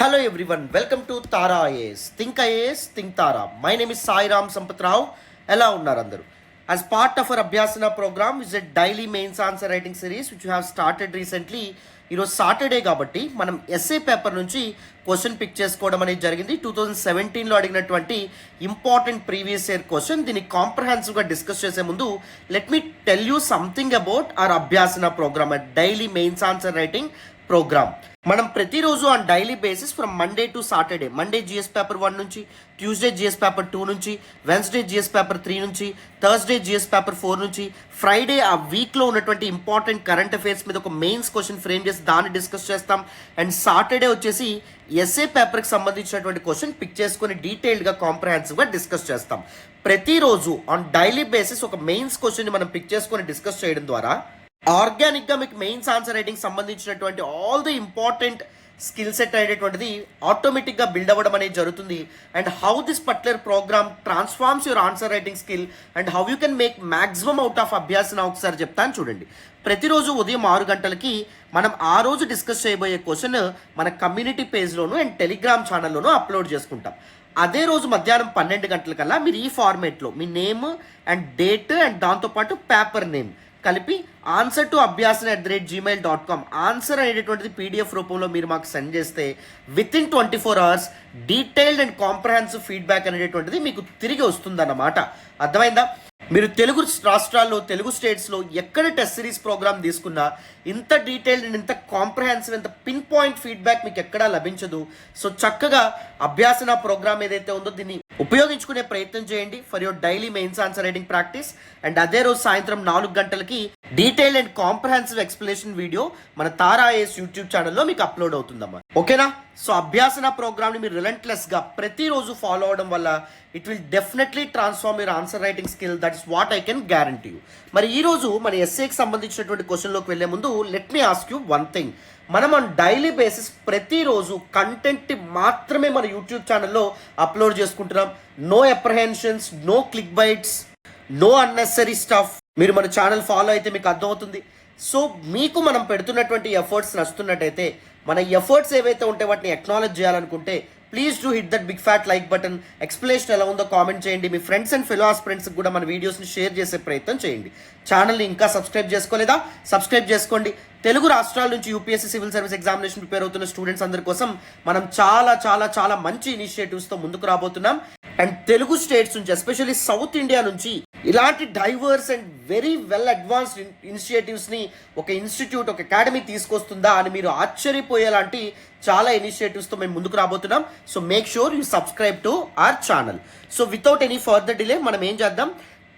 Hello everyone, welcome to Tara IAS. Think IAS, think Tara. My name is Sai Ram Sampath Rao. ఎలా ఉన్నారు అందరూ? As part of our Abhyasana program is a daily mains answer writing series which we have started recently. ఈరోజు Saturday కాబట్టి మనం SA paper నుంచి question pick చేసుకోవడం అనేది జరిగింది. 2017లో అడిగినటువంటి ఇంపార్టెంట్ ప్రీవియస్ ఇయర్ క్వశ్చన్. దీన్ని కాంప్రహెన్సివ్గా డిస్కస్ చేసే ముందు let me tell you something about our Abhyasana program, daily mains answer writing program. మనం ప్రతిరోజు on daily basis from Monday to Saturday, Monday GS paper 1 నుంచి, ట్యూస్డే జిఎస్ పేపర్ 2 నుంచి, Wednesday GS paper 3 నుంచి, Thursday GS paper 4 నుంచి, Friday ఆ వీక్లో ఉన్నటువంటి important current affairs మీద ఒక మెయిన్స్ క్వశ్చన్ ఫ్రేమ్ చేసి దాన్ని డిస్కస్ చేస్తాం. అండ్ సాటర్డే వచ్చేసి ఎస్ఏ పేపర్కి సంబంధించినటువంటి క్వశ్చన్ పిక్ చేసుకొని డీటెయిల్డ్గా కాంప్రహెన్సివ్గా డిస్కస్ చేస్తాం. ప్రతిరోజు ఆన్ డైలీ బేసిస్ ఒక మెయిన్స్ క్వశ్చన్ని మనం పిక్ చేసుకొని డిస్కస్ చేయడం ద్వారా ఆర్గానిక్గా మీకు మెయిన్స్ ఆన్సర్ రైటింగ్ సంబంధించినటువంటి all the important skill set అనేటువంటిది ఆటోమేటిక్గా బిల్డ్ అవ్వడం అనేది జరుగుతుంది. And how this particular program transforms your answer writing skill and how you can make maximum out of Abhyasana ఒకసారి చెప్తాను చూడండి. ప్రతిరోజు ఉదయం 6 గంటలకి మనం ఆ రోజు డిస్కస్ చేయబోయే క్వశ్చన్ మన కమ్యూనిటీ పేజ్లోను అండ్ టెలిగ్రామ్ ఛానల్లోనూ అప్లోడ్ చేసుకుంటాం. అదే రోజు మధ్యాహ్నం 12 గంటలకల్లా మీరు ఈ ఫార్మేట్లో మీ నేమ్ అండ్ డేట్ అండ్ దాంతోపాటు పేపర్ నేమ్ కలిపి answer@gmail.com ఆన్సర్ అనేటటువంటిది పీడిఎఫ్ రూపంలో మీరు మాకు సెండ్ చేస్తే with in 24 hours detailed and comprehensive feedback అనేటటువంటిది మీకు తిరిగి వస్తుందన్నమాట. అర్థమైందా? మీరు తెలుగు రాష్ట్రాల్లో, తెలుగు స్టేట్స్లో ఎక్కడ టెస్ట్ సిరీస్ ప్రోగ్రామ్ తీసుకున్నా ఇంత డీటెయిల్డ్ అండ్ ఇంత కాంప్రహెన్సివ్, ఇంత పిన్ పాయింట్ ఫీడ్బ్యాక్ మీకు ఎక్కడా లభించదు. సో చక్కగా అభ్యాసన ప్రోగ్రామ్ ఏదైతే ఉందో దీన్ని ఉపయోగించుకునే ప్రయత్నం చేయండి for your daily mains answer writing practice. And అదే రోజు సాయంత్రం 4 గంటలకి detailed and comprehensive explanation video మన తారా ఐఏఎస్ యూట్యూబ్ ఛానల్లో మీకు అప్లోడ్ అవుతుందమ్మా. ఓకేనా? సో అభ్యాసన ప్రోగ్రామ్ని మీరు రిలెంట్లెస్గా ప్రతిరోజు ఫాలో అవడం వల్ల it will definitely transform your answer writing skill. That is what I can guarantee you. మరి ఈరోజు మన ఎస్ఏకి సంబంధించినటువంటి క్వశ్చన్లోకి వెళ్లే ముందు let me ask you one thing. మనం ఆన్ డైలీ బేసిస్ ప్రతిరోజు కంటెంట్ మాత్రమే మన యూట్యూబ్ ఛానల్లో అప్లోడ్ చేసుకుంటున్నాం. No apprehensions, no click baits, no unnecessary stuff. మీరు మన ఛానల్ ఫాలో అయితే మీకు అర్థమవుతుంది. సో మీకు మనం పెడుతున్నటువంటి ఎఫర్ట్స్ నచ్చుతున్నట్టయితే, మన ఎఫర్ట్స్ ఏవైతే ఉంటే వాటిని అక్నాలెడ్జ్ చేయాలనుకుంటే please do hit that big fat like button. Explanation ఎలా ఉందో కామెంట్ చేయండి. మీ ఫ్రెండ్స్ అండ్ ఫెలో ఆస్పిరెంట్స్కి కూడా మన వీడియోస్ని షేర్ చేసే ప్రయత్నం చేయండి. ఛానల్ని ఇంకా సబ్స్క్రైబ్ చేసుకోలేదా? సబ్స్క్రైబ్ చేసుకోండి. తెలుగు రాష్ట్రాల నుంచి UPSC civil service examination prepare అవుతున్న స్టూడెంట్స్ అందరి కోసం మనం చాలా చాలా చాలా మంచి ఇనిషియేటివ్స్తో ముందుకు రాబోతున్నాం. అండ్ తెలుగు స్టేట్స్ నుంచి, ఎస్పెషల్లీ సౌత్ ఇండియా నుంచి ఇలాంటి diverse and very well advanced ఇనిషియేటివ్స్ని ఒక ఇన్స్టిట్యూట్, ఒక అకాడమీ తీసుకొస్తుందా అని మీరు ఆశ్చర్యపోయేలాంటి చాలా ఇనిషియేటివ్స్తో మేము ముందుకు రాబోతున్నాం. So make sure you subscribe to our channel. So without any further delay మనం ఏం చేద్దాం,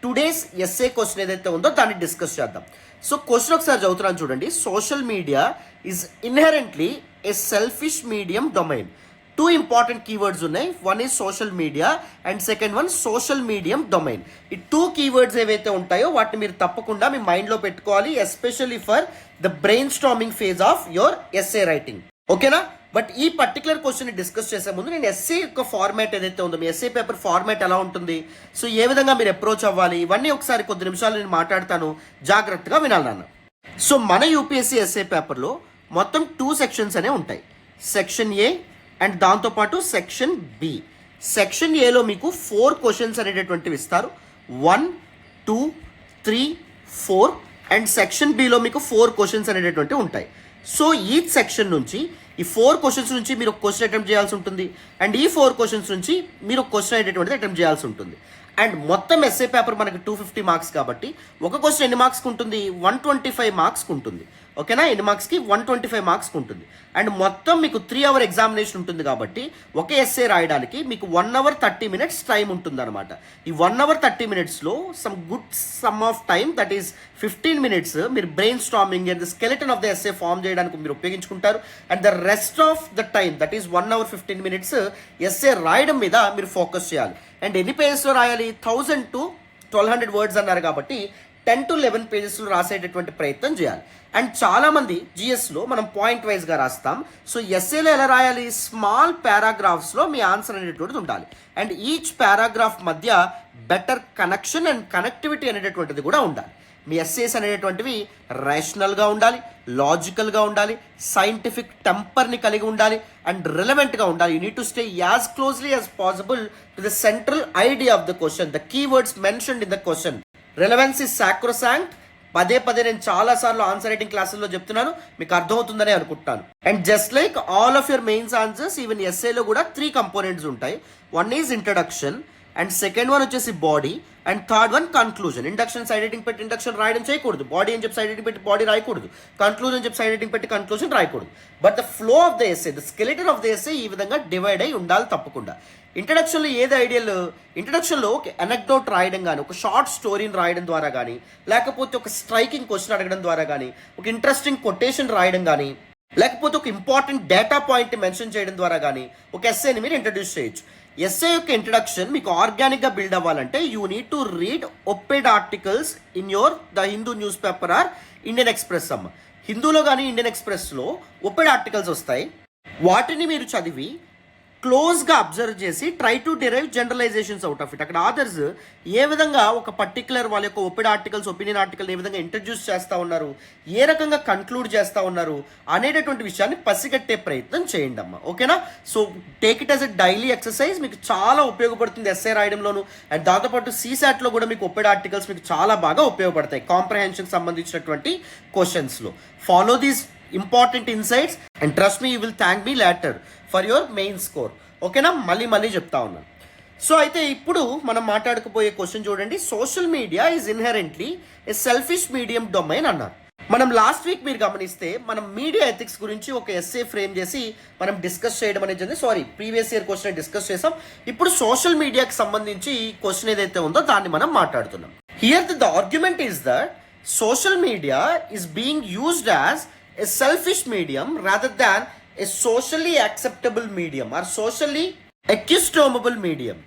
టుడేస్ ఎస్ఏ క్వశ్చన్ ఏదైతే ఉందో దాన్ని డిస్కస్ చేద్దాం. సో క్వశ్చన్ ఒకసారి చదువుతున్నాను చూడండి. Social media is inherently a selfish medium domain. 2 important keywords ఉన్నాయి. One is social media and second one social medium domain. ఈ 2 keywords ఏవైతే ఉంటాయో వాటిని మీరు తప్పకుండా మీ మైండ్లో పెట్టుకోవాలి, especially for the brainstorming phase of your SA writing. ఓకేనా? బట్ ఈ పర్టికులర్ క్వశ్చన్ని డిస్కస్ చేసే ముందు నేను ఎస్ఏ యొక్క ఫార్మాట్ ఏదైతే ఉందో, మీ ఎస్ఏ పేపర్ ఫార్మాట్ ఎలా ఉంటుంది, సో ఏ విధంగా మీరు అప్రోచ్ అవ్వాలి, ఇవన్నీ ఒకసారి కొద్ది నిమిషాలు నేను మాట్లాడతాను, జాగ్రత్తగా వినాలి నాన్న. సో మన యూపీఎస్సీ ఎస్ఏ పేపర్లో మొత్తం 2 sections అనే ఉంటాయి. సెక్షన్ ఏ అండ్ దాంతోపాటు సెక్షన్ బి. సెక్షన్ ఏలో మీకు 4 questions అనేటటువంటివి ఇస్తారు. 1, 2, 3, 4 అండ్ సెక్షన్ బిలో మీకు 4 questions అనేటటువంటివి ఉంటాయి. సో ఈ సెక్షన్ నుంచి, ఈ 4 questions నుంచి మీరు ఒక క్వశ్చన్ అటెంప్ట్ చేయాల్సి ఉంటుంది. అండ్ ఈ 4 questions నుంచి మీరు ఒక క్వశ్చన్ అనేటటువంటిది అటెంప్ట్ చేయాల్సి ఉంటుంది. అండ్ మొత్తం ఎస్ఏ పేపర్ మనకి 250 మార్క్స్ కాబట్టి ఒక క్వశ్చన్ ఎన్ని మార్క్స్కి ఉంటుంది? 125 మార్క్స్కి ఉంటుంది. ఓకేనా? ఎన్ని మార్క్స్కి? 125 మార్క్స్కి ఉంటుంది. అండ్ మొత్తం మీకు 3 hour ఎగ్జామినేషన్ ఉంటుంది కాబట్టి ఒక ఎస్ఏ రాయడానికి మీకు 1 hour 30 minutes టైం ఉంటుంది అనమాట. ఈ 1 hour 30 minutesలో some good sum of time, that is 15 minutes మీరు brainstorming and the skeleton of the essay form చేయడానికి మీరు ఉపయోగించుకుంటారు. And the rest of the time, that is 1 hour 15 minutes essay రాయడం మీద మీరు ఫోకస్ చేయాలి. అండ్ ఎన్ని పేజెస్లో రాయాలి? 1000 to 1200 words అన్నారు కాబట్టి 10 to 11 పేజెస్లో రాసేటటువంటి ప్రయత్నం చేయాలి. అండ్ చాలామంది జిఎస్లో మనం పాయింట్ వైజ్గా రాస్తాం. సో ఎస్ఏలో ఎలా రాయాలి? స్మాల్ పారాగ్రాఫ్స్లో మీ ఆన్సర్ అనేటటువంటిది ఉండాలి. అండ్ ఈచ్ పారాగ్రాఫ్ మధ్య బెటర్ కనెక్షన్ అండ్ కనెక్టివిటీ అనేటటువంటిది కూడా ఉండాలి. మీ ఎస్సేస్ అనేటువంటివి రేషనల్గా ఉండాలి, లాజికల్గా ఉండాలి, సైంటిఫిక్ టెంపర్ని కలిగి ఉండాలి అండ్ రిలవెంట్గా ఉండాలి. You need to stay as closely as possible to the central idea of the question, the keywords mentioned in the question. Relevance is sacrosanct. పదే నేను చాలాసార్లు ఆన్సర్ రైటింగ్ క్లాసుల్లో చెప్తున్నాను, మీకు అర్థమవుతుందని అనుకుంటున్నాను. And just like all of your mains answers, even ఎస్ఏలో కూడా 3 కంపోనెంట్స్ ఉంటాయి. One is introduction, and second one వచ్చేసి body, and third one conclusion. Induction side heading పెట్టి ఇండక్షన్ రాయడం చేయకూడదు, బాడీ అని చెప్పి సైడ్ హెడ్డింగ్ పెట్టి బాడీ రాయకూడదు, కన్క్లూజన్ చెప్పి సైడ్ హెడ్డింగ్ పెట్టి కన్క్లూజన్ రాయకూడదు. But the flow of the essay, the skeleton of the essay ఈ విధంగా డివైడ్ అయి ఉండాలి తప్పకుండా. ఇంట్రడక్షన్లో ఏది ఐడియల్? ఇంట్రడక్షన్లో ఒక ఎనెక్డోట్ రాయడం కానీ, ఒక షార్ట్ స్టోరీని రాయడం ద్వారా కానీ, లేకపోతే ఒక స్ట్రైకింగ్ క్వశ్చన్ అడగడం ద్వారా కానీ, ఒక ఇంట్రెస్టింగ్ కొటేషన్ రాయడం కానీ, లేకపోతే ఒక ఇంపార్టెంట్ డేటా పాయింట్ మెన్షన్ చేయడం ద్వారా కానీ ఒక ఎస్ఏని మీరు ఇంట్రడ్యూస్ చేయొచ్చు. ఎస్ఏ యొక్క ఇంట్రడక్షన్ మీకు ఆర్గానిక్గా బిల్డ్ అవ్వాలంటే you need to read op ed articles in your the Hindu newspaper or Indian Express. అమ్మ హిందూలో కానీ ఇండియన్ ఎక్స్ప్రెస్లో ఒపెడ్ ఆర్టికల్స్ వస్తాయి. వాటిని మీరు చదివి క్లోజ్గా అబ్జర్వ్ చేసి try to derive generalisations out of it. అక్కడ ఆథర్స్ ఏ విధంగా ఒక పర్టికులర్ వాళ్ళ యొక్క ఒపిడ్ ఆర్టికల్స్, ఒపీనియన్ ఆర్టికల్ ఏ విధంగా ఇంట్రడ్యూస్ చేస్తూ ఉన్నారు, ఏ రకంగా కన్క్లూడ్ చేస్తూ ఉన్నారు అనేటటువంటి విషయాన్ని పసిగట్టే ప్రయత్నం చేయండి అమ్మ. ఓకేనా? So take it as a daily exercise, మీకు చాలా ఉపయోగపడుతుంది ఎస్ఏ రాయడంలోను. అండ్ దాంతోపాటు సీసాట్లో కూడా మీకు ఒపిడ్ ఆర్టికల్స్ మీకు చాలా బాగా ఉపయోగపడతాయి కాంప్రహెన్షన్ సంబంధించినటువంటి క్వశ్చన్స్లో. Follow these important insights and trust me, you will thank me later for your main score. ఓకేనా? మళ్ళీ చెప్తా ఉన్నాను. సో అయితే ఇప్పుడు మనం మాట్లాడకపోయే క్వశ్చన్ చూడండి. Social media is inherently a selfish medium domain అన్నారు. మనం లాస్ట్ వీక్ మీరు గమనిస్తే మనం మీడియా ఎథిక్స్ గురించి ఒక ఎస్ఏ ఫ్రేమ్ చేసి మనం డిస్కస్ చేయడం అనేది జరిగింది. ప్రీవియస్ ఇయర్ క్వశ్చన్ డిస్కస్ చేసాం. ఇప్పుడు సోషల్ మీడియాకి సంబంధించి క్వశ్చన్ ఏదైతే ఉందో దాన్ని మనం మాట్లాడుతున్నాం. Here the argument is that social media is being used as a selfish medium rather than a socially acceptable medium or socially accustomable medium.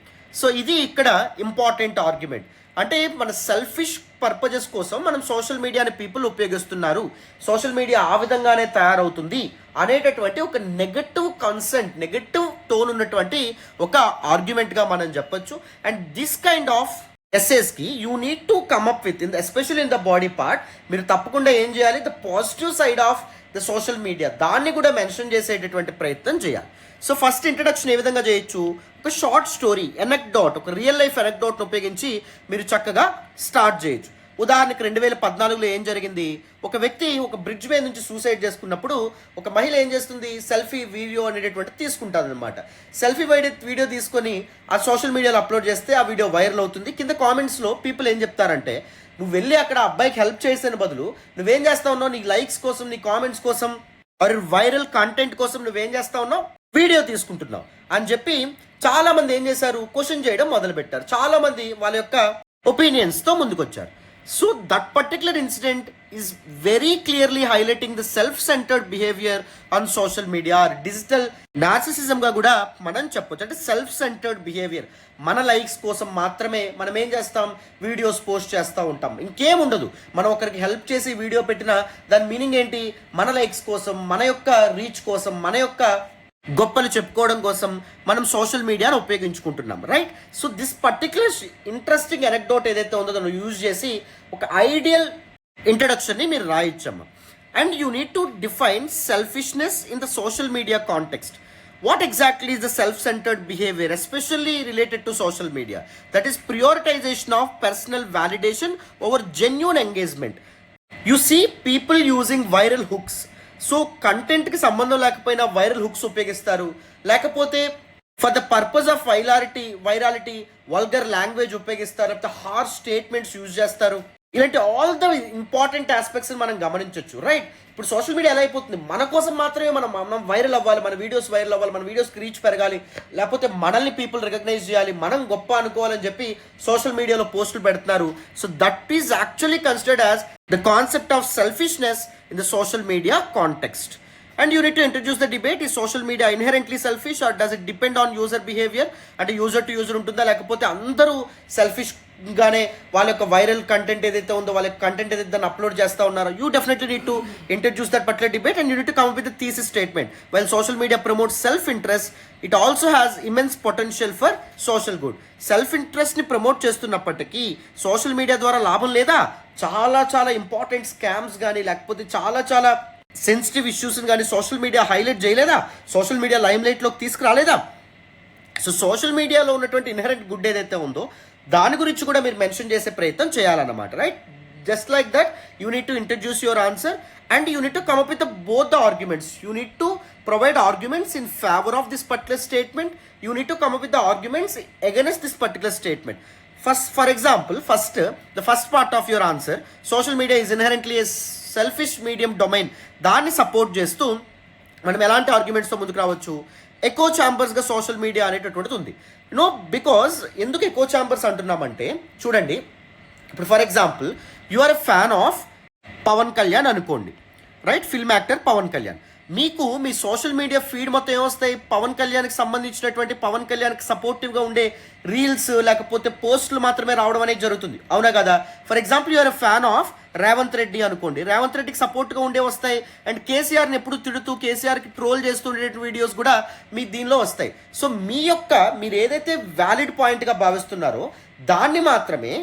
So ఇది ఇక్కడ ఇంపార్టెంట్ ఆర్గ్యుమెంట్. అంటే మన సెల్ఫిష్ పర్పజెస్ కోసం మనం సోషల్ మీడియాని పీపుల్ ఉపయోగిస్తున్నారు, social media ఆ విధంగానే తయారవుతుంది అనేటటువంటి ఒక నెగటివ్ కన్సెంట్, నెగటివ్ టోన్ ఉన్నటువంటి ఒక ఆర్గ్యుమెంట్గా మనం చెప్పొచ్చు. అండ్ దిస్ కైండ్ ఆఫ్ ఎస్ఏస్కి you need to come up with especially in the body part. మీరు తప్పకుండా ఏం చేయాలి? The positive side of the social media, దాన్ని కూడా మెన్షన్ చేసేటటువంటి ప్రయత్నం చేయాలి. సో ఫస్ట్ ఇంట్రడక్షన్ ఏ విధంగా చేయొచ్చు? ఒక షార్ట్ స్టోరీ, ఎనెక్డోట్, ఒక రియల్ లైఫ్ ఎనెక్డోట్ను ఉపయోగించి మీరు చక్కగా స్టార్ట్ చేయొచ్చు. ఉదాహరణకి 2014లో ఏం జరిగింది? ఒక వ్యక్తి ఒక బ్రిడ్జ్ మీద నుంచి సూసైడ్ చేసుకున్నప్పుడు ఒక మహిళ ఏం చేస్తుంది? సెల్ఫీ వీడియో అనేటటువంటి తీసుకుంటుంది అనమాట. సెల్ఫీ వీడియో తీసుకొని ఆ సోషల్ మీడియాలో అప్లోడ్ చేస్తే ఆ వీడియో వైరల్ అవుతుంది. కింద కామెంట్స్లో పీపుల్ ఏం చెప్తారంటే, నువ్వు వెళ్ళి అక్కడ అబ్బాయికి హెల్ప్ చేసిన బదులు నువ్వేం చేస్తా ఉన్నావు? నీ లైక్స్ కోసం, నీ కామెంట్స్ కోసం, ఆర్ వైరల్ కంటెంట్ కోసం నువ్వేం చేస్తా ఉన్నావు? వీడియో తీసుకుంటున్నావు అని చెప్పి చాలా మంది ఏం చేశారు? క్వశ్చన్ చేయడం మొదలు పెట్టారు. చాలా మంది వాళ్ళ యొక్క ఒపీనియన్స్తో ముందుకొచ్చారు. So that particular incident is very clearly highlighting the self-centered behavior on social media or digital narcissism గా కూడా మనం చెప్పొచ్చు. అంటే సెల్ఫ్ సెంటర్డ్ బిహేవియర్, మన లైక్స్ కోసం మాత్రమే మనం ఏం చేస్తాం? వీడియోస్ పోస్ట్ చేస్తూ ఉంటాం, ఇంకేం ఉండదు. మనం ఒకరికి హెల్ప్ చేసి వీడియో పెట్టినా దాని మీనింగ్ ఏంటి? మన లైక్స్ కోసం, మన యొక్క రీచ్ కోసం, మన యొక్క గొప్పలు చెప్పుకోవడం కోసం మనం సోషల్ మీడియాను ఉపయోగించుకుంటున్నాం, right? So this particular interesting anecdote ఏదైతే ఉందో దాన్ని యూజ్ చేసి ఒక ఐడియల్ ఇంట్రడక్షన్ని మీరు రాయొచ్చమ్మా. And you need to define selfishness in the social media context. What exactly is the self-centered behavior, especially related to social media? That is prioritization of personal validation over genuine engagement. You see people using viral hooks. So కంటెంట్కి సంబంధం లేకపోయినా viral hooks ఉపయోగిస్తారు, లేకపోతే for the purpose of virality vulgar language ఉపయోగిస్తారు, లేకపోతే harsh statements use చేస్తారు. ఇలాంటి all the important aspects మనం గమనించవచ్చు, రైట్? ఇప్పుడు సోషల్ మీడియా ఎలా అయిపోతుంది? మన కోసం మాత్రమే మనం వైరల్ అవ్వాలి, మన వీడియోస్ వైరల్ అవ్వాలి, మన వీడియోస్కి రీచ్ పెరగాలి, లేకపోతే మనల్ని పీపుల్ రికగ్నైజ్ చేయాలి, మనం గొప్ప అనుకోవాలని చెప్పి సోషల్ మీడియాలో పోస్టులు పెడుతున్నారు. So that is actually considered as the concept of selfishness in the social media context. And you need to introduce the debate, is social media inherently selfish or does it depend on user behavior? అంటే user to user ఉంటుందా, లేకపోతే అందరూ selfish గానే వాళ్ళ యొక్క viral content ఏదైతే ఉందో వాళ్ళ కంటెంట్ ఏదైతే దాన్ని అప్లోడ్ చేస్తూ ఉన్నారో? You definitely need to introduce that particular debate and you need to come up with the thesis statement. Well social media promotes self interest, it also has immense potential for social good. Self ఇంట్రెస్ట్ని promote చేస్తున్నప్పటికీ social media ద్వారా లాభం లేదా? చాలా చాలా important scams కానీ లేకపోతే చాలా చాలా సెన్సిటివ్ ఇష్యూస్ని కానీ సోషల్ మీడియా హైలైట్ చేయలేదా, సోషల్ మీడియా లైమ్లైట్లోకి తీసుకురాలేదా? సో సోషల్ మీడియాలో ఉన్నటువంటి ఇన్హరెంట్ గుడ్ ఏదైతే ఉందో దాని గురించి కూడా మీరు మెన్షన్ చేసే ప్రయత్నం చేయాలన్నమాట, right? Just like that you need to introduce your answer and you need to come up with both the arguments. You need to provide arguments in favor of this particular statement. You need to come up with the arguments against this particular statement. First, for example, the first part of your answer, social media is inherently a selfish medium domain. దాన్ని support చేస్తూ మనం ఎలాంటి ఆర్గ్యుమెంట్స్తో ముందుకు రావచ్చు? Echo ఛాంబర్స్గా social media అనేటటువంటిది ఉంది. Because ఎందుకు echo chambers అంటున్నామంటే చూడండి, ఇప్పుడు for example you are a fan of Pawan Kalyan అనుకోండి, right? Film actor Pawan Kalyan. మీకు మీ సోషల్ మీడియా ఫీడ్ మొత్తం ఏమొస్తాయి? పవన్ కళ్యాణ్కి సంబంధించినటువంటి పవన్ కళ్యాణ్కి సపోర్టివ్గా ఉండే రీల్స్ లేకపోతే పోస్టులు మాత్రమే రావడం అనేది జరుగుతుంది, అవునా కదా? For example you are a fan of Revanth Reddy అనుకోండి, రేవంత్ రెడ్డికి సపోర్ట్గా ఉండే వస్తాయి. అండ్ కేసీఆర్ని ఎప్పుడు తిడుతూ కేసీఆర్కి ట్రోల్ చేస్తుండే వీడియోస్ కూడా మీ దీనిలో వస్తాయి. సో మీరు ఏదైతే వ్యాలిడ్ పాయింట్గా భావిస్తున్నారో దాన్ని మాత్రమే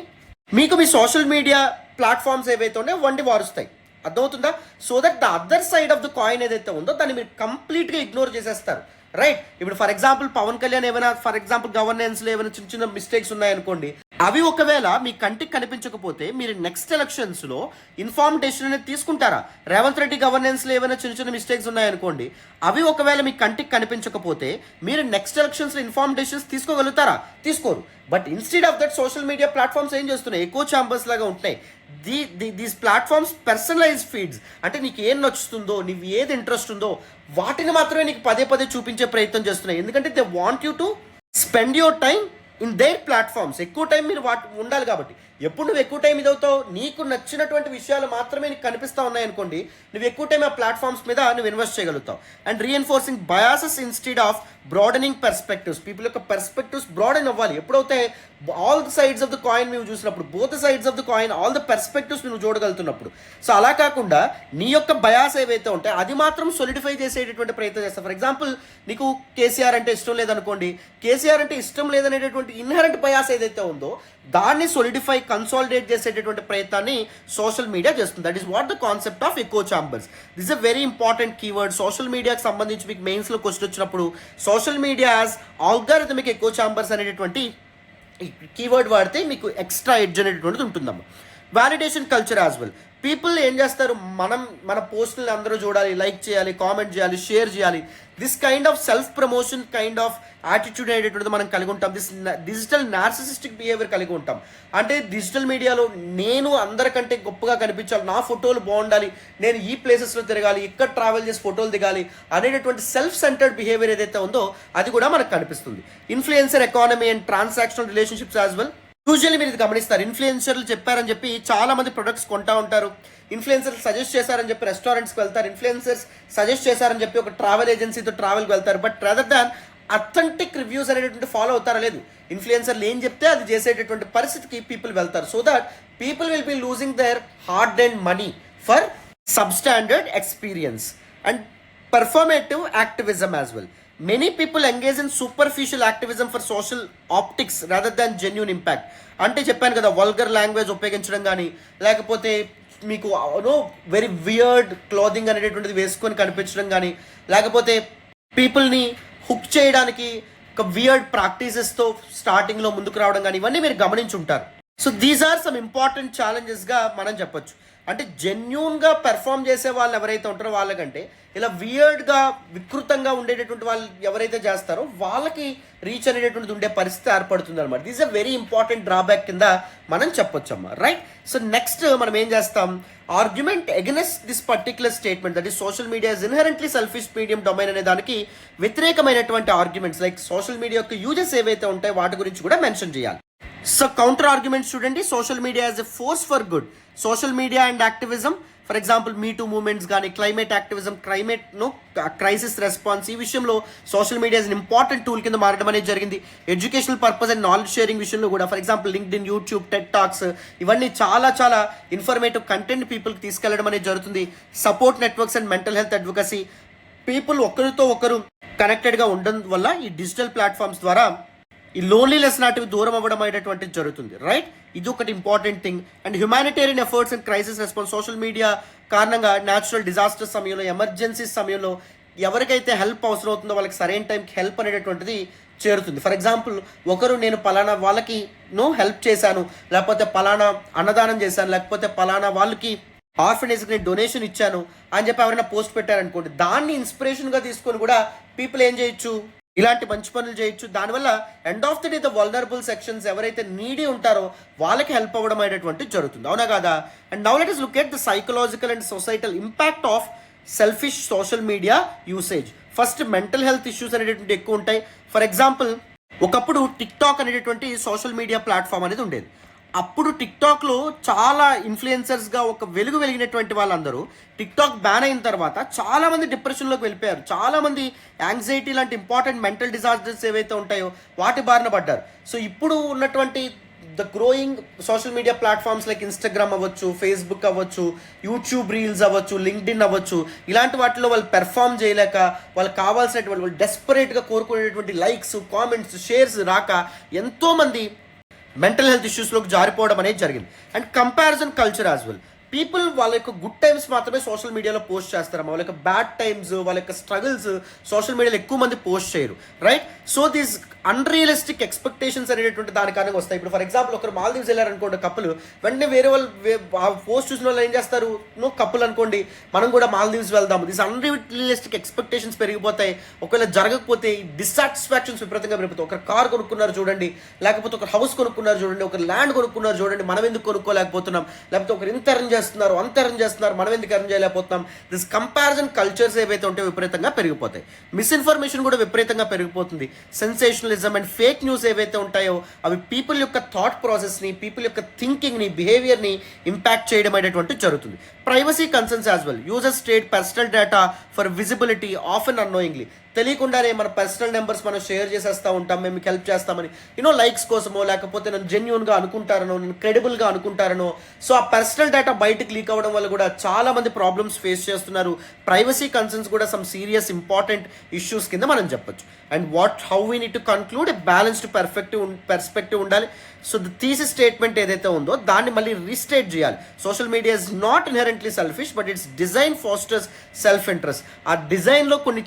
మీకు మీ సోషల్ మీడియా ప్లాట్ఫామ్స్ ఏవైతే ఉన్నాయో వండి వారుస్తాయి. అర్థమవుతుందా? So that the other side of the coin ఏదైతే ఉందో దాన్ని మీరు కంప్లీట్గా ఇగ్నోర్ చేసేస్తారు, రైట్? ఇప్పుడు ఫర్ ఎగ్జాంపుల్ పవన్ కళ్యాణ్ ఏమైనా ఫర్ ఎగ్జాంపుల్ గవర్నెన్స్లో ఏమైనా చిన్న చిన్న మిస్టేక్స్ ఉన్నాయనుకోండి, అవి ఒకవేళ మీ కంటికి కనిపించకపోతే మీరు నెక్స్ట్ ఎలక్షన్స్లో ఇన్ఫార్మ్ డెసిషన్ అనేది తీసుకుంటారా? రేవంత్ రెడ్డి గవర్నెన్స్లో ఏమైనా చిన్న చిన్న మిస్టేక్స్ ఉన్నాయనుకోండి, అవి ఒకవేళ మీ కంటికి కనిపించకపోతే మీరు నెక్స్ట్ ఎలక్షన్స్లో ఇన్ఫార్మ్ డెసిషన్స్ తీసుకోగలుగుతారా? తీసుకోరు. But instead of that social media platforms ఏం చేస్తున్నాయి? ఎకో ఛాంబర్స్ లాగా ఉంటున్నాయి. దీస్ ప్లాట్ఫామ్స్ పర్సనలైజ్ ఫీడ్స్, అంటే నీకు ఏం నచ్చుతుందో, నీకు ఏది ఇంట్రెస్ట్ ఉందో వాటిని మాత్రమే నీకు పదే పదే చూపించే ప్రయత్నం చేస్తున్నాయి. ఎందుకంటే they want you to spend your time in there platforms. ఎక్కువ టైం మీరు ఉండాలి కాబట్టి. ఎప్పుడు నువ్వు ఎక్కువ టైం ఇదవుతావు, నీకు నచ్చినటువంటి విషయాలు మాత్రమే నీకు కనిపిస్తూ ఉన్నాయనుకోండి, నువ్వు ఎక్కువ టైం ఆ ప్లాట్ఫామ్స్ మీద నువ్వు ఇన్వెస్ట్ చేయగలుగుతావు. And reinforcing biases instead of broadening perspectives. People యొక్క పర్స్పెక్టివ్స్ బ్రాడన్ అవ్వాలి. ఎప్పుడైతే all the sides of the coin నువ్వు చూసినప్పుడు, both sides of the coin all the perspectives నువ్వు చూడగలుగుతున్నప్పుడు, సో అలా కాకుండా నీ యొక్క బయాస్ ఏవైతే ఉంటాయో అది మాత్రం సొలిడిఫై చేసేటటువంటి ప్రయత్నం చేస్తావు. ఫర్ ఎగ్జాంపుల్ నీకు కేసీఆర్ అంటే ఇష్టం లేదనుకోండి, కేసీఆర్ అంటే ఇష్టం లేదనేటటువంటి ఇన్హరెంట్ బయాస్ ఏదైతే ఉందో దాన్ని సొలిడిఫై కన్సాలిడేట్ చేసేటటువంటి ప్రయత్నాన్ని సోషల్ మీడియా చేస్తుంది. That is what the concept of echo chambers. This a very important keyword. Social మీడియాకి సంబంధించి మీకు మెయిన్స్లో క్వశ్చన్ వచ్చినప్పుడు social media as algorithmic echo chambers అనేటటువంటి కీవర్డ్ వాడితే మీకు ఎక్స్ట్రా ఎడ్జ్ అనేటువంటిది ఉంటుందమ్మా. Validation culture as well. People ఏం చేస్తారు, మన పోస్టులను అందరూ చూడాలి, లైక్ చేయాలి, కామెంట్ చేయాలి, షేర్ చేయాలి. This kind of self promotion kind of attitude అనేటువంటిది మనం కలిగి ఉంటాం. దిస్ డిజిటల్ నార్సిసిస్టిక్ బిహేవియర్ కలిగి ఉంటాం. అంటే డిజిటల్ మీడియాలో నేను అందరికంటే గొప్పగా కనిపించాలి, నా ఫోటోలు బాగుండాలి, నేను ఈ ప్లేసెస్లో తిరగాలి, ఇక్కడ ట్రావెల్ చేసి ఫోటోలు దిగాలి అనేటటువంటి సెల్ఫ్ సెంటర్డ్ బిహేవియర్ ఏదైతే ఉందో అది కూడా మనకు కనిపిస్తుంది. Influencer economy and transactional relationships as well. Usually మీరు ఇది గమనిస్తారు, ఇన్ఫ్లుయెన్సర్లు చెప్పారని చెప్పి చాలా మంది ప్రొడక్ట్స్ కొంటా ఉంటారు. ఇన్ఫ్లుయెన్సర్స్ సజెస్ట్ చేశారని చెప్పి రెస్టారెంట్స్కి వెళ్తారు. ఇన్ఫ్లుయెన్సర్స్ సజెస్ట్ చేశారని చెప్పి ఒక ట్రావెల్ ఏజెన్సీతో ట్రావెల్కి వెళ్తారు. But rather than authentic reviews అనేటువంటి ఫాలో అవుతారా? లేదు. ఇన్ఫ్లుయెన్సర్లు ఏం చెప్తే అది చేసేటటువంటి పరిస్థితికి పీపుల్ వెళ్తారు. So that people will be losing their hard and money for substandard experience and performative activism as well. Many people engage in superficial activism for social optics rather than genuine impact. అంటే చెప్పాను కదా, vulgar language ఉపయోగించడం కానీ లేకపోతే మీకు very weird clothing అనేటటువంటిది వేసుకొని కనిపించడం కానీ లేకపోతే పీపుల్ని హుక్ చేయడానికి ఒక వియర్డ్ ప్రాక్టీసెస్తో స్టార్టింగ్లో ముందుకు రావడం కానీ ఇవన్నీ మీరు గమనించుంటారు. So these are some important ఛాలెంజెస్గా మనం చెప్పొచ్చు. అంటే జెన్యూన్గా పెర్ఫామ్ చేసే వాళ్ళు ఎవరైతే ఉంటారో వాళ్ళకంటే ఇలా వియర్డ్గా వికృతంగా ఉండేటటువంటి వాళ్ళు ఎవరైతే చేస్తారో వాళ్ళకి రీచ్ అనేటటువంటిది ఉండే పరిస్థితి ఏర్పడుతుంది అనమాట. This a very important drawback కింద మనం చెప్పొచ్చు అమ్మా, రైట్? సో నెక్స్ట్ మనం ఏం చేస్తాం, argument against this particular statement, that is social media is inherently selfish medium domain అనే దానికి వ్యతిరేకమైనటువంటి ఆర్గ్యుమెంట్స్ లైక్ సోషల్ మీడియా యొక్క యూజెస్ ఏవైతే ఉంటాయో వాటి గురించి కూడా మెన్షన్ చేయాలి. సో కౌంటర్ ఆర్గ్యుమెంట్స్ చూడండి, social media as a force for good. Social media and activism, for example me two movements కానీ క్లైమేట్ యాక్టివిజం, క్రైసిస్ రెస్పాన్స్, ఈ విషయంలో social media is important tool కింద మారడం అనేది జరిగింది. Educational purpose and knowledge sharing విషయంలో కూడా for example LinkedIn, YouTube, Ted talks ఇవన్నీ చాలా చాలా ఇన్ఫర్మేటివ్ కంటెంట్ పీపుల్కి తీసుకెళ్లడం అనేది జరుగుతుంది. Support networks and mental health advocacy, people ఒకరితో ఒకరు కనెక్టెడ్గా ఉండడం వల్ల ఈ డిజిటల్ ప్లాట్ఫామ్స్ ద్వారా ఈ లోన్లీనెస్ నాటివి దూరం అవ్వడం అనేటువంటిది జరుగుతుంది, రైట్? ఇది ఒకటి important thing. And humanitarian efforts and crisis response, social media కారణంగా న్యాచురల్ డిజాస్టర్ సమయంలో, ఎమర్జెన్సీస్ సమయంలో ఎవరికైతే హెల్ప్ అవసరం అవుతుందో వాళ్ళకి సరైన టైంకి హెల్ప్ అనేటటువంటిది చేరుతుంది. ఫర్ ఎగ్జాంపుల్, ఒకరు నేను పలానా వాళ్ళకి హెల్ప్ చేశాను, లేకపోతే పలానా అన్నదానం చేశాను, లేకపోతే పలానా వాళ్ళకి ఆర్ఫనేజ్కి నేను డొనేషన్ ఇచ్చాను అని చెప్పి ఎవరైనా పోస్ట్ పెట్టారనుకోండి, దాన్ని ఇన్స్పిరేషన్గా తీసుకొని కూడా పీపుల్ ఏం చేయొచ్చు, ఇలాంటి మంచి పనులు చేయొచ్చు. దానివల్ల end of the day the vulnerable sections ఎవరైతే నీడీ ఉంటారో వాళ్ళకి హెల్ప్ అవ్వడం అనేటువంటి జరుగుతుంది, అవునా కాదా? And now let us look at the psychological and societal impact of selfish social media usage. First mental health issues అనేటువంటి ఎక్కువ ఉంటాయి. ఫర్ ఎగ్జాంపుల్, ఒకప్పుడు టిక్టాక్ అనేటువంటి సోషల్ మీడియా ప్లాట్ఫామ్ అనేది ఉండేది. అప్పుడు టిక్టాక్లో చాలా ఇన్ఫ్లుయెన్సర్స్గా ఒక వెలుగు వెలిగినటువంటి వాళ్ళందరూ టిక్టాక్ బ్యాన్ అయిన తర్వాత చాలామంది డిప్రెషన్లోకి వెళ్ళిపోయారు. చాలామంది యాంగ్జైటీ లాంటి ఇంపార్టెంట్ మెంటల్ డిజార్డర్స్ ఏవైతే ఉంటాయో వాటి బారిన పడ్డారు. సో ఇప్పుడు ఉన్నటువంటి the growing social media platforms like Instagram అవ్వచ్చు, ఫేస్బుక్ అవ్వచ్చు, యూట్యూబ్ రీల్స్ అవ్వచ్చు, లింక్డ్ఇన్ అవ్వచ్చు, ఇలాంటి వాటిలో వాళ్ళు పెర్ఫామ్ చేయలేక వాళ్ళకి కావాల్సినటువంటి వాళ్ళు డెస్పరేట్గా కోరుకునేటువంటి లైక్స్, కామెంట్స్, షేర్స్ రాక ఎంతోమంది మెంటల్ హెల్త్ ఇష్యూస్లోకి జారిపోవడం అనేది జరిగింది. And comparison culture as well. People వాళ్ళ యొక్క గుడ్ టైమ్స్ మాత్రమే సోషల్ మీడియాలో పోస్ట్ చేస్తారమ్మా, వాళ్ళ యొక్క బ్యాడ్ టైమ్స్, వాళ్ళ యొక్క స్ట్రగుల్స్ సోషల్ మీడియాలో ఎక్కువ మంది పోస్ట్ చేయరు, right? So these unrealistic expectations అనేటువంటి దాని కారణంగా వస్తాయి. ఇప్పుడు ఫర్ ఎగ్జాంపుల్, ఒకరు మాల్దీవ్స్ వెళ్ళారనుకోండి కప్పులు, వెంటనే వేరే వాళ్ళు పోస్ట్ చూసిన వాళ్ళు ఏం చేస్తారు, కప్పులు అనుకోండి మనం కూడా మాల్దీవ్స్ వెళ్దాము. దీస్ అన్రియలిస్టిక్ ఎక్స్పెక్టేషన్స్ పెరిగిపోతాయి. ఒకవేళ జరగకపోతే డిస్సాటిస్ఫాక్షన్స్ విపరీతంగా పెరిగిపోతాయి. ఒకరు కార్ కొనుక్కున్నారు చూడండి, లేకపోతే ఒక హౌస్ కొనుక్కున్నారు చూడండి, ఒక ల్యాండ్ కొనుక్కున్నారు చూడండి, మనం ఎందుకు కొనుక్కోలేకపోతున్నాం, లేకపోతే ఒకరు ఇంత ఎర్న్ చేస్తున్నారు, అంత ఎర్న్ చేస్తున్నారు, మనం ఎందుకు ఎర్న్ చేయలేకపోతున్నాం. దిస్ కంపారిజన్ కల్చర్స్ ఏవైతే ఉంటాయో విపరీతంగా పెరిగిపోతాయి. మిస్ఇన్ఫర్మేషన్ కూడా విపరీతంగా పెరిగిపోతుంది. సెన్సేషనలిజం అండ్ ఫేక్ న్యూస్ ఏవైతే ఉంటాయో అవి పీపుల్ యొక్క థాట్ ప్రాసెస్ని, పీపుల్ యొక్క థింకింగ్ని, బిహేవియర్ని ఇంపాక్ట్ చేయడం అనేటువంటి జరుగుతుంది. Privacy concerns as well. Users trade personal data for visibility often annoyingly. తెలియకుండానే మన పర్సనల్ నెంబర్స్ మనం షేర్ చేసేస్తూ ఉంటాం, మేము మీకు హెల్ప్ చేస్తామని, లైక్స్ కోసమో, లేకపోతే నన్ను జెన్యూన్గా అనుకుంటారనో, నేను క్రెడిబుల్గా అనుకుంటారనో. సో ఆ పర్సనల్ డేటా బయటకు లీక్ అవ్వడం వల్ల కూడా చాలా మంది ప్రాబ్లమ్స్ ఫేస్ చేస్తున్నారు. ప్రైవసీ కన్సర్న్స్ కూడా సమ్ సీరియస్ ఇంపార్టెంట్ ఇష్యూస్ కింద మనం చెప్పొచ్చు. And how we need to conclude, a balanced perspective ఉండాలి. సో ద థీసిస్ స్టేట్మెంట్ ఏదైతే ఉందో దాన్ని మళ్ళీ రీస్టేట్ చేయాలి. Social media is not inherently selfish, but it's design pastors self interest. ఆ డిజైన్లో కొన్ని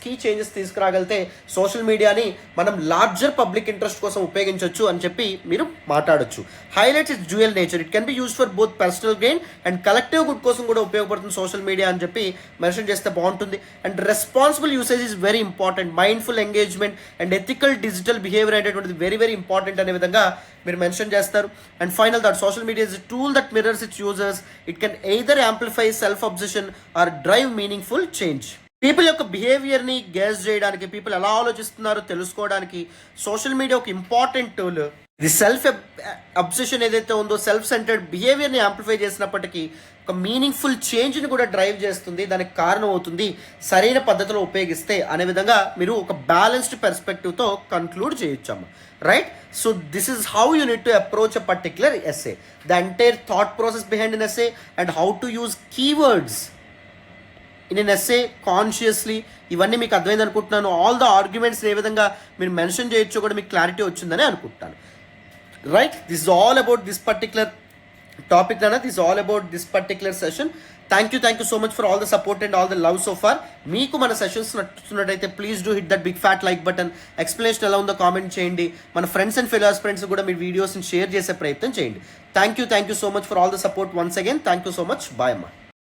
కీ చేంజెస్ తీసుకురాగలితే సోషల్ మీడియాని మనం లార్జర్ పబ్లిక్ ఇంట్రెస్ట్ కోసం ఉపయోగించవచ్చు అని చెప్పి మీరు మాట్లాడొచ్చు. Highlights it's dual nature. It can be used for both personal gain and collective good కోసం కూడా ఉపయోగపడుతుంది సోషల్ మీడియా అని చెప్పి మెన్షన్ చేస్తే బాగుంటుంది. And responsible usage is very important. Mindful engagement and ethical digital behaviour అనేటువంటిది వెరీ వెరీ ఇంపార్టెంట్ అనే విధంగా మీరు మెన్షన్ చేస్తారు. And final that social media is a tool that mirrors its users. It can either amplify self obsession or drive meaningful change. People యొక్క బిహేవియర్ని guess చేయడానికి, people ఎలా ఆలోచిస్తున్నారో తెలుసుకోవడానికి సోషల్ మీడియా ఒక ఇంపార్టెంట్ టూల్. ఇది సెల్ఫ్ అబ్సెషన్ ఏదైతే ఉందో, సెల్ఫ్ సెంటర్డ్ బిహేవియర్ని యాంప్లిఫై చేసినప్పటికీ ఒక మీనింగ్ఫుల్ చేంజ్ని కూడా డ్రైవ్ చేస్తుంది, దానికి కారణం అవుతుంది సరైన పద్ధతిలో ఉపయోగిస్తే అనే విధంగా మీరు ఒక బ్యాలెన్స్డ్ పర్స్పెక్టివ్తో కన్క్లూడ్ చేయొచ్చమ్మ, right? So this is how you need to approach a particular essay, the entire thought process behind an essay and how to use keywords in an essay consciously. ఇవన్నీ మీకు అర్థమైంది అనుకుంటున్నాను. ఆల్ ద ఆర్గ్యుమెంట్స్ ఏ విధంగా మీరు mention చేయొచ్చో కూడా మీకు clarity వచ్చిందని అనుకుంటాను, right? This is all about this particular topic నాన్న. This all about this particular session. Thank you so much for all the support and all the love so far. మీకు మన sessions నచ్చుతున్నట్టయితే please do hit that big fat like button. Explanation ఎలా ఉందో comment చేయండి. మన friends and fellow aspirants కూడా మీ వీడియోస్ని share చేసే ప్రయత్నం చేయండి. Thank you so much for all the support once again. Thank you so much. Bye అమ్మా.